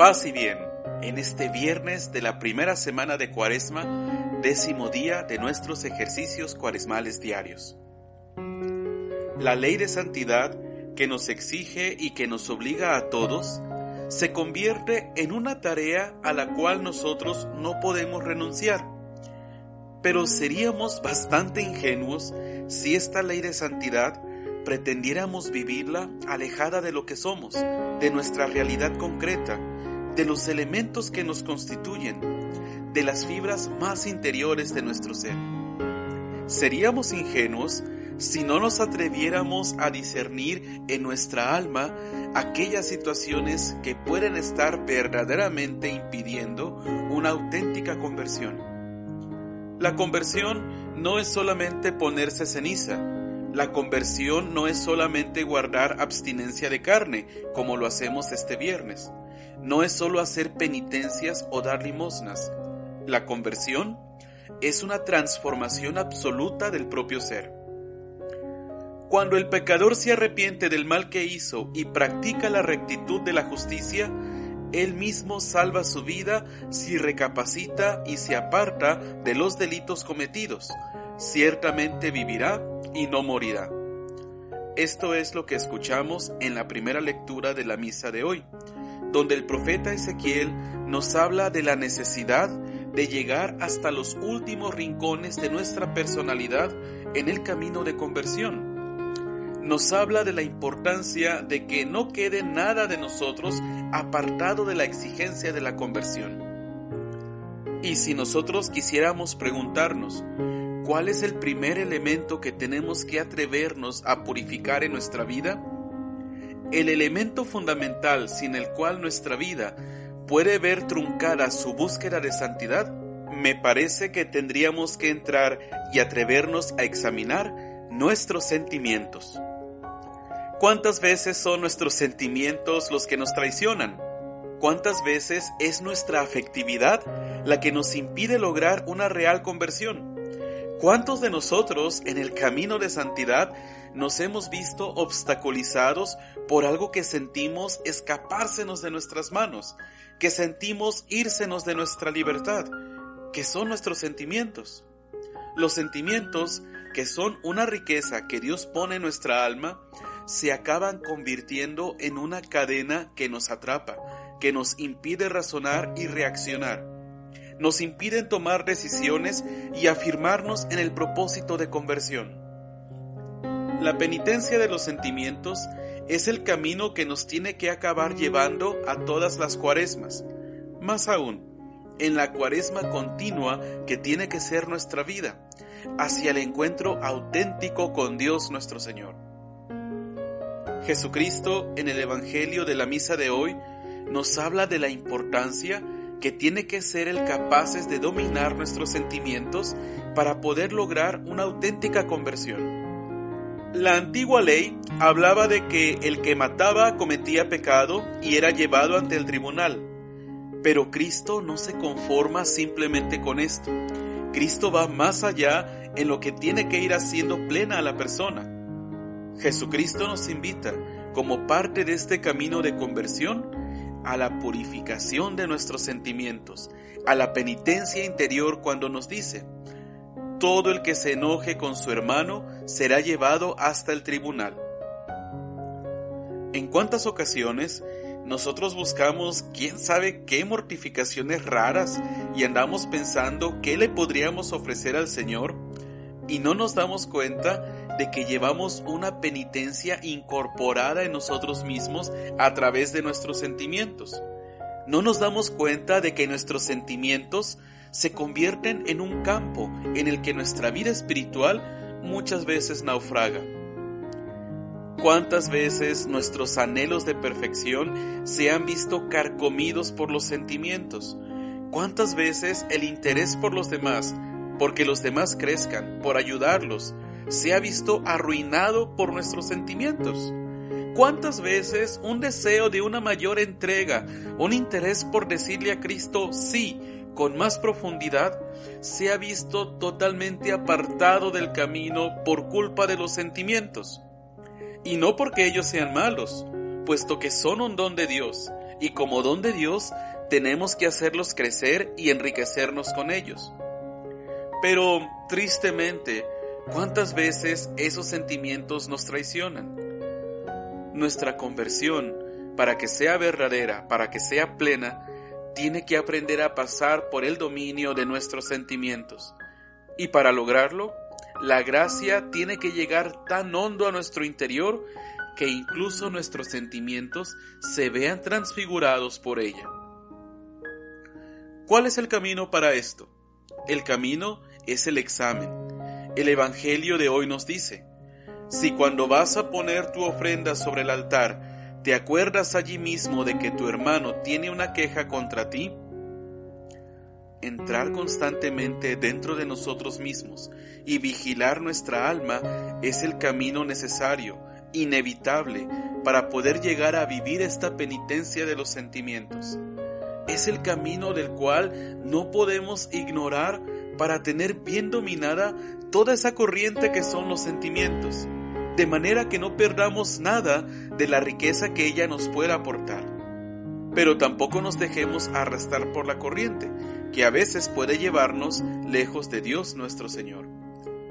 Paz y bien, en este viernes de la primera semana de Cuaresma, 10º día de nuestros ejercicios cuaresmales diarios. La ley de santidad que nos exige y que nos obliga a todos, se convierte en una tarea a la cual nosotros no podemos renunciar. Pero seríamos bastante ingenuos si esta ley de santidad pretendiéramos vivirla alejada de lo que somos, de nuestra realidad concreta, de los elementos que nos constituyen, de las fibras más interiores de nuestro ser. Seríamos ingenuos si no nos atreviéramos a discernir en nuestra alma aquellas situaciones que pueden estar verdaderamente impidiendo una auténtica conversión. La conversión no es solamente ponerse ceniza. La conversión no es solamente guardar abstinencia de carne, como lo hacemos este viernes. No es solo hacer penitencias o dar limosnas. La conversión es una transformación absoluta del propio ser. Cuando el pecador se arrepiente del mal que hizo y practica la rectitud de la justicia, él mismo salva su vida si recapacita y se aparta de los delitos cometidos. Ciertamente vivirá y no morirá. Esto es lo que escuchamos en la primera lectura de la misa de hoy, donde el profeta Ezequiel nos habla de la necesidad de llegar hasta los últimos rincones de nuestra personalidad en el camino de conversión. Nos habla de la importancia de que no quede nada de nosotros apartado de la exigencia de la conversión. Y si nosotros quisiéramos preguntarnos, ¿cuál es el primer elemento que tenemos que atrevernos a purificar en nuestra vida? El elemento fundamental sin el cual nuestra vida puede ver truncada su búsqueda de santidad, me parece que tendríamos que entrar y atrevernos a examinar nuestros sentimientos. ¿Cuántas veces son nuestros sentimientos los que nos traicionan? ¿Cuántas veces es nuestra afectividad la que nos impide lograr una real conversión? ¿Cuántos de nosotros en el camino de santidad nos hemos visto obstaculizados por algo que sentimos escapársenos de nuestras manos, que sentimos írsenos de nuestra libertad, que son nuestros sentimientos? Los sentimientos, que son una riqueza que Dios pone en nuestra alma, se acaban convirtiendo en una cadena que nos atrapa, que nos impide razonar y reaccionar. Nos impiden tomar decisiones y afirmarnos en el propósito de conversión. La penitencia de los sentimientos es el camino que nos tiene que acabar llevando a todas las cuaresmas. Más aún, en la cuaresma continua que tiene que ser nuestra vida, hacia el encuentro auténtico con Dios nuestro Señor. Jesucristo, en el Evangelio de la misa de hoy, nos habla de la importancia que tiene que ser el capaces de dominar nuestros sentimientos para poder lograr una auténtica conversión. La antigua ley hablaba de que el que mataba cometía pecado y era llevado ante el tribunal. Pero Cristo no se conforma simplemente con esto. Cristo va más allá en lo que tiene que ir haciendo plena a la persona. Jesucristo nos invita, como parte de este camino de conversión, a la purificación de nuestros sentimientos, a la penitencia interior cuando nos dice: todo el que se enoje con su hermano será llevado hasta el tribunal. ¿En cuántas ocasiones nosotros buscamos quién sabe qué mortificaciones raras y andamos pensando qué le podríamos ofrecer al Señor y no nos damos cuenta de que llevamos una penitencia incorporada en nosotros mismos a través de nuestros sentimientos? No nos damos cuenta de que nuestros sentimientos se convierten en un campo en el que nuestra vida espiritual muchas veces naufraga. ¿Cuántas veces nuestros anhelos de perfección se han visto carcomidos por los sentimientos? ¿Cuántas veces el interés por los demás, porque los demás crezcan, por ayudarlos, se ha visto arruinado por nuestros sentimientos? ¿Cuántas veces un deseo de una mayor entrega, un interés por decirle a Cristo sí con más profundidad, se ha visto totalmente apartado del camino por culpa de los sentimientos? Y no porque ellos sean malos, puesto que son un don de Dios y como don de Dios tenemos que hacerlos crecer y enriquecernos con ellos. Pero, tristemente, ¿cuántas veces esos sentimientos nos traicionan? Nuestra conversión, para que sea verdadera, para que sea plena, tiene que aprender a pasar por el dominio de nuestros sentimientos. Y para lograrlo, la gracia tiene que llegar tan hondo a nuestro interior que incluso nuestros sentimientos se vean transfigurados por ella. ¿Cuál es el camino para esto? El camino es el examen. El Evangelio de hoy nos dice: si cuando vas a poner tu ofrenda sobre el altar, te acuerdas allí mismo de que tu hermano tiene una queja contra ti, entrar constantemente dentro de nosotros mismos y vigilar nuestra alma es el camino necesario, inevitable, para poder llegar a vivir esta penitencia de los sentimientos. Es el camino del cual no podemos ignorar para tener bien dominada toda esa corriente que son los sentimientos, de manera que no perdamos nada de la riqueza que ella nos pueda aportar. Pero tampoco nos dejemos arrastrar por la corriente, que a veces puede llevarnos lejos de Dios nuestro Señor.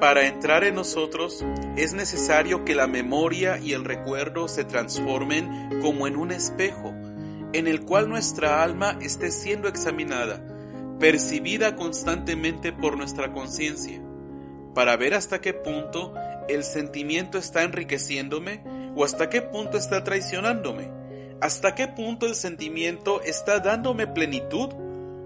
Para entrar en nosotros es necesario que la memoria y el recuerdo se transformen como en un espejo, en el cual nuestra alma esté siendo examinada, percibida constantemente por nuestra conciencia, para ver hasta qué punto el sentimiento está enriqueciéndome o hasta qué punto está traicionándome, hasta qué punto el sentimiento está dándome plenitud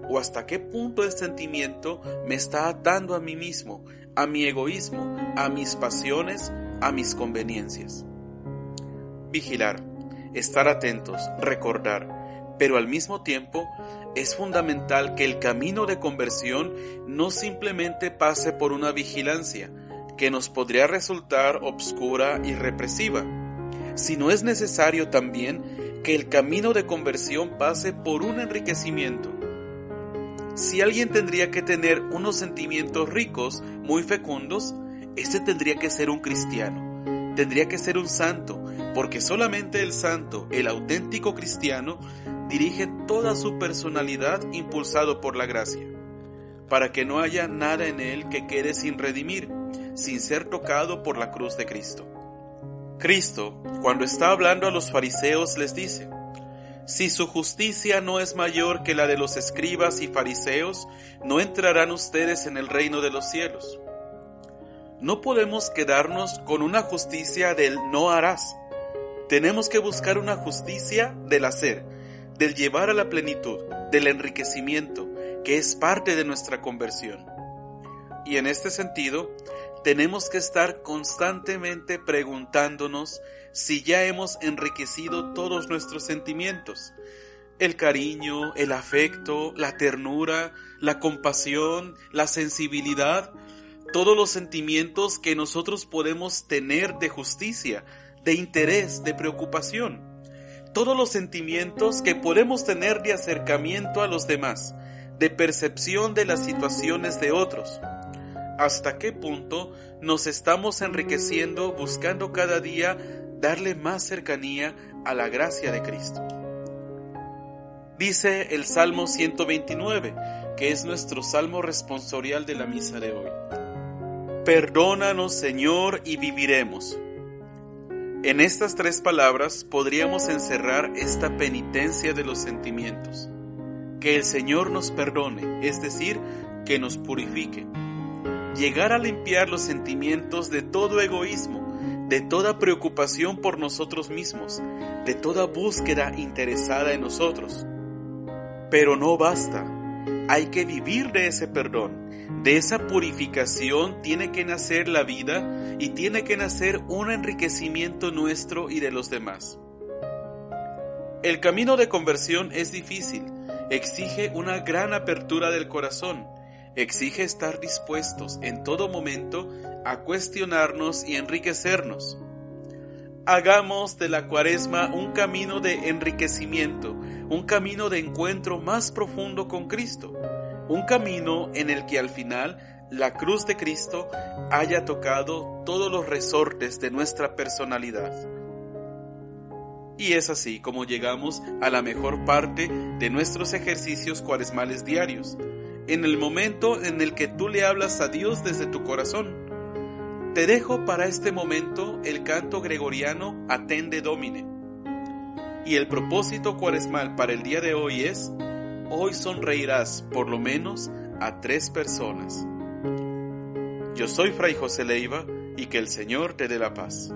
o hasta qué punto el sentimiento me está atando a mí mismo, a mi egoísmo, a mis pasiones, a mis conveniencias. Vigilar, estar atentos, recordar, pero al mismo tiempo es fundamental que el camino de conversión no simplemente pase por una vigilancia, que nos podría resultar obscura y represiva, sino es necesario también que el camino de conversión pase por un enriquecimiento. Si alguien tendría que tener unos sentimientos ricos, muy fecundos, ese tendría que ser un cristiano, tendría que ser un santo, porque solamente el santo, el auténtico cristiano, dirige toda su personalidad impulsado por la gracia, para que no haya nada en él que quede sin redimir, sin ser tocado por la cruz de Cristo. Cristo, cuando está hablando a los fariseos, les dice: si su justicia no es mayor que la de los escribas y fariseos, no entrarán ustedes en el reino de los cielos. No podemos quedarnos con una justicia del no harás. Tenemos que buscar una justicia del hacer, del llevar a la plenitud, del enriquecimiento, que es parte de nuestra conversión. Y en este sentido, tenemos que estar constantemente preguntándonos si ya hemos enriquecido todos nuestros sentimientos: el cariño, el afecto, la ternura, la compasión, la sensibilidad, todos los sentimientos que nosotros podemos tener de justicia, de interés, de preocupación, todos los sentimientos que podemos tener de acercamiento a los demás, de percepción de las situaciones de otros. ¿Hasta qué punto nos estamos enriqueciendo buscando cada día darle más cercanía a la gracia de Cristo? Dice el Salmo 129, que es nuestro salmo responsorial de la misa de hoy: perdónanos, Señor, y viviremos. En estas tres palabras podríamos encerrar esta penitencia de los sentimientos: que el Señor nos perdone, es decir, que nos purifique. Llegar a limpiar los sentimientos de todo egoísmo, de toda preocupación por nosotros mismos, de toda búsqueda interesada en nosotros. Pero no basta, hay que vivir de ese perdón, de esa purificación tiene que nacer la vida y tiene que nacer un enriquecimiento nuestro y de los demás. El camino de conversión es difícil, exige una gran apertura del corazón, exige estar dispuestos en todo momento a cuestionarnos y enriquecernos. Hagamos de la Cuaresma un camino de enriquecimiento, un camino de encuentro más profundo con Cristo, un camino en el que al final la cruz de Cristo haya tocado todos los resortes de nuestra personalidad. Y es así como llegamos a la mejor parte de nuestros ejercicios cuaresmales diarios, en el momento en el que tú le hablas a Dios desde tu corazón. Te dejo para este momento el canto gregoriano Attende Domine. Y el propósito cuaresmal para el día de hoy es: hoy sonreirás por lo menos a 3 personas. Yo soy Fray José Leiva y que el Señor te dé la paz.